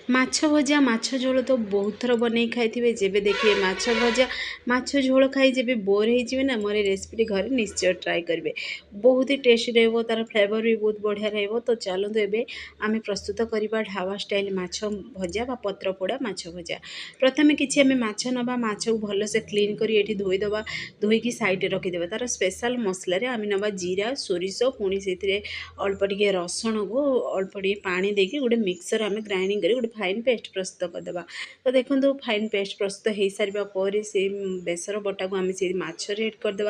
ମାଛ ଭଜା ମାଛ ଝୋଳ ତ ବହୁତ ଥର ବନେଇ ଖାଇଥିବେ। ଯେବେ ଦେଖିବେ ମାଛ ଭଜା ମାଛ ଝୋଳ ଖାଇ ଯେବେ ବୋର୍ ହେଇଯିବେ ନା, ମୋର ଏ ରେସିପିଟି ଘରେ ନିଶ୍ଚୟ ଟ୍ରାଏ କରିବେ। ବହୁତ ହି ଟେଷ୍ଟି ରହିବ, ତା'ର ଫ୍ଲେଭର ବି ବହୁତ ବଢ଼ିଆ ରହିବ। ତ ଚାଲନ୍ତୁ ଏବେ ଆମେ ପ୍ରସ୍ତୁତ କରିବା ଢାବା ଷ୍ଟାଇଲ୍ ମାଛ ଭଜା ବା ପତ୍ରପୋଡ଼ା ମାଛ ଭଜା। ପ୍ରଥମେ କିଛି ଆମେ ମାଛ ନେବା, ମାଛକୁ ଭଲସେ କ୍ଲିନ୍ କରି ଏଠି ଧୋଇଦେବା। ଧୋଇକି ସାଇଡ଼୍ରେ ରଖିଦେବା। ତା'ର ସ୍ପେଶାଲ୍ ମସଲାରେ ଆମେ ନେବା ଜିରା, ସୋରିଷ, ପୁଣି ସେଥିରେ ଅଳ୍ପ ଟିକେ ରସୁଣକୁ ଅଳ୍ପ ଟିକେ ପାଣି ଦେଇକି ଗୋଟେ ମିକ୍ସର ଆମେ ଗ୍ରାଇଣ୍ଡିଙ୍ଗ କରି ଗୋଟେ फाइन पेस्ट प्रस्तुत करदे। तो देखो फाइन पेस्ट प्रस्तुत हो सारा पर से बेसर बटा को आम से माछरे एड करदे।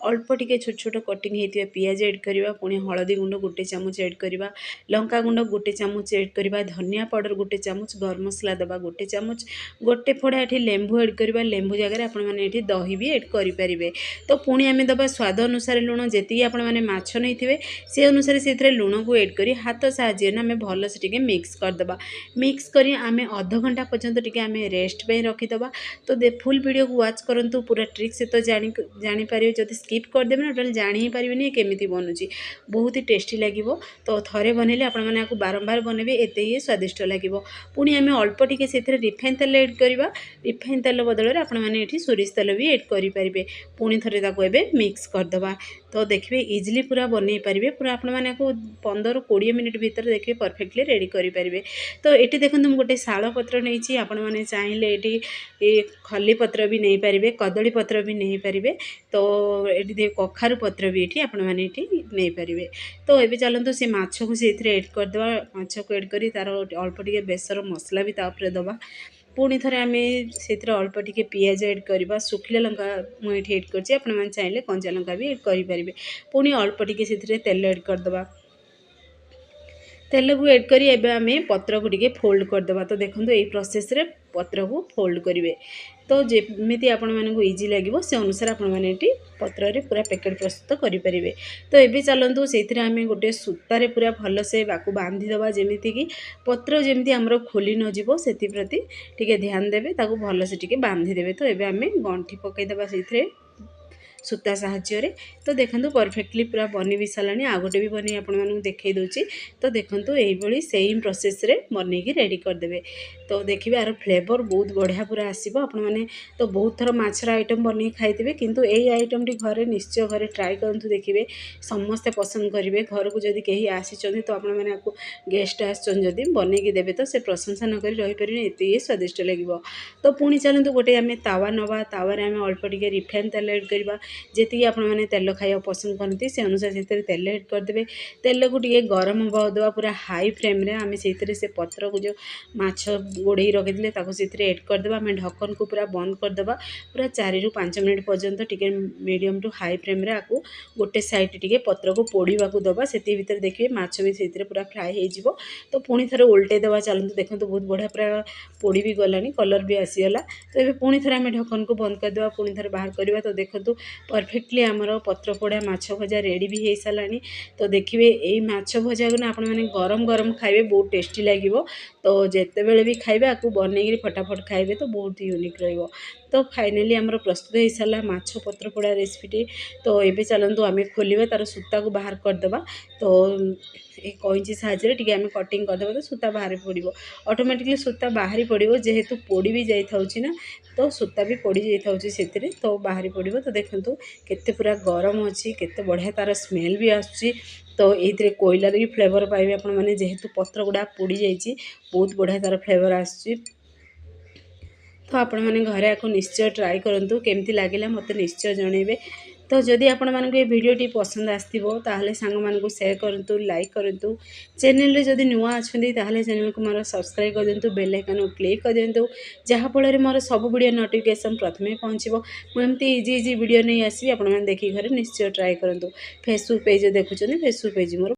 अल्प टिके छोट छोट कटिंग होता पियाज एड करवा, पुणी हलदी गुंड गोटे चामच एड करवा, लंका गुंड गोटे चामच एड करवा, धनिया पाउडर गोटे चामच, गरम मसला दबा गोटे चामच, गोटे फोड़ा ये लेंबू एड करवा। लेंबू जगह आपण मैंने दही भी एड करें। तो पुणी आम दबा स्वाद अनुसार लुण, जी आपण मैंने माछ नहीं से अनुसार से लुण को एड कर हाथ साहाଯ୍य आम भलसे टिके मिक्स करदे। मिक्स करी आमे आधा घंटा पर्यंत टिके आमे रेस्ट पे रखीदबा। तो फुल वीडियो को वाच करंतु पूरा ट्रिक से तो जानी पारे। जब स्किप करदेवे ना ताले जानी ही पारिबेनी केमिति बनुची, बहुत ही टेस्टी लागिवो। तो थरे बनैले आपण माने आकु बारंबार बनैबे, एते ही स्वादिष्ट लागिवो। पुणी आमे अल्प टिके सेथिरे रिफाइन तेल एड करबा। रिफाइन तेल बदल में आपण माने एठी सोरिष तेल भी एड करि परिबे। पुणी थरे ताको एबे मिक्स करदबा। तो देखिए इजिली पूरा बनई पारे। पूरा आपण माने को 15-20 मिनिट भीतर देखिए परफेक्टली रेडी करि परिबे। तो ये देखो मुझे गोटे शाल पत्र नहीं, आपण मैंने चाहिए ये खली पत्र भी नहीं पारे, कदली पत्र भी नहीं पारे। तो ये कखारू पत्र भी ये आपण मैंने नहीं पारे। तो ये चलते से माछ को से एड करदे। माछ को एड कर तार अल्प टिके बेसर मसला भी तापर दबा। पुणी थे आम से अल्प टिके पियाज एड करवा, सुखिला लंका मुझे एड कर चाहिए कंचा लंका भी एड करें। पुणी अल्प टिके से तेल एड करदे। तेल को एड करी एबे आमे पत्र को टिके फोल्ड करदबा। तो देखो यही प्रोसेस रे पत्र को फोल्ड करेंगे। तो जेमिति आपण मानकु इजी लगिवो से अनुसार आपण माने एटी पत्र रे पूरा पैकेट प्रस्तुत करि परिबे। तो एबे चलंतु सेथिरे आमे गोटे सूतारे पूरा भल से बाकु बांधी दबा, जेमिति कि पत्र जेमिति हमरो खोली न जिवो सेति प्रति टिके ध्यान देबे, ताकु भल से टिके बांधी देबे। तो एबे आमे गंठी पकई दबा सेथिरे सूता साहाय्य। तो देखो परफेक्टली पूरा बनी भी सारानी। आ गोटे भी बनी आपण मानकु देखै दोची। तो देखो यही सेम प्रोसेस रे बनईकी रेडी करदे। तो देखिए यार फ्लेवर बहुत बढ़िया पूरा आसीबो। आपण माने तो बहुत थर माछर आइटम बनी खाइथिबे, किंतु एई आइटम टी घरे निश्चय घरे ट्राई करंतु। देखिए समस्ते पसंद करेंगे। घर को जदि कहीं आसी तो आपण माने आपको गेस्ट आछन जदि बनईकी देबे तो से प्रशंसा न करी रहि परिने, एते स्वादिष्ट लागिवो। तो पुणी चलंतु गोटे आमे तावा नवा। तावारे आमे अल्प टिके रिफाइन तेल एड करबा। जी आपण मैंने तेल खाया पसंद करती से अनुसार से तेल एड करदे। तेल को टे गरम हवा देवा पूरा हाई फ्लेम रे। आम से पत्र को जो माछ गोड़े रखी से एड करदे। आम ढक्कन को पूरा बंद करदे। पूरा 4 ରୁ 5 मिनट पर्यंत टिके मीडियम टू हाई फ्लेम रे आपको गोटे साइड टिके पत्र को पोड़ा को दबा। से भीतर देखिए माछ भी से पूरा फ्राए हो। तो पुणी थे उल्टे दबा। चलते देखो बहुत बढ़िया पूरा पोड़ी भी गलानी, कलर भी आसीगला। तो ये पुणी थे आम ढक्कन को बंद करदे, पुणी थे बाहर करवा। तो देखो परफेक्टली आमर पत्रपोड़ा माछ भजा रेडी भी हो सारानी। तो देखिए यही माछ भजा को ना आपण मैंने गरम गरम खाइबे, बहुत टेस्टी लगिवो। तो जिते बेले भी खाइबे आपको बनईकी फटाफट खाइबे, तो बहुत यूनिक रहिबो। तो फाइनाली आमर प्रस्तुत हो सारा माछ पत्रपोड़ा रेसिपीटी। तो ये चलतु आम खोलिबा, तार सूता को बाहर करदे। तो ये कैंची साहाय्य टिके आम कटिंग करदे। तो सूता बाहर पड़ो, ऑटोमेटिकली सूता बाहरी पड़ो, जेहेतु पोड़ी भी जाइए ना। तो सूता भी पड़ी जाइए से, तो बाहरी पड़ो। तो देखो केते पूरा गरम अच्छी, केते बढ़िया तार स्मेल भी आसुची। तो ये कोयलार भी फ्लेवर पाइबे आपण मैंने, जेहेतु पत्र गुड़ा पोड़ी जाइए, बहुत बढ़िया तार फ्लेवर आसुची। तो आपण मैंने घरे आपको निश्चय ट्राई करूँ, केमती लगिला मत निश्चय जनइबे। तो जदि आपण मानक ये वीडियोटी पसंद आसथिबो ताहले सांग मानकु शेयर करंतु, लाइक करंतु। चैनल रे जदि नुआ अछंती ताहले चैनल को मोर सब्सक्राइब कर देंतु, बेल आइकन को क्लिक कर देंतु, जहाँ फल मोर सब वीडियो नोटिफिकेशन प्रथमे पहुँचो। मुझे इजी वीडियो नहीं आसबि, आपण मैंने देखिए घरे निश्चय ट्राई करंतु। फेसबुक पेज देखुछन, फेसबुक पेज मोर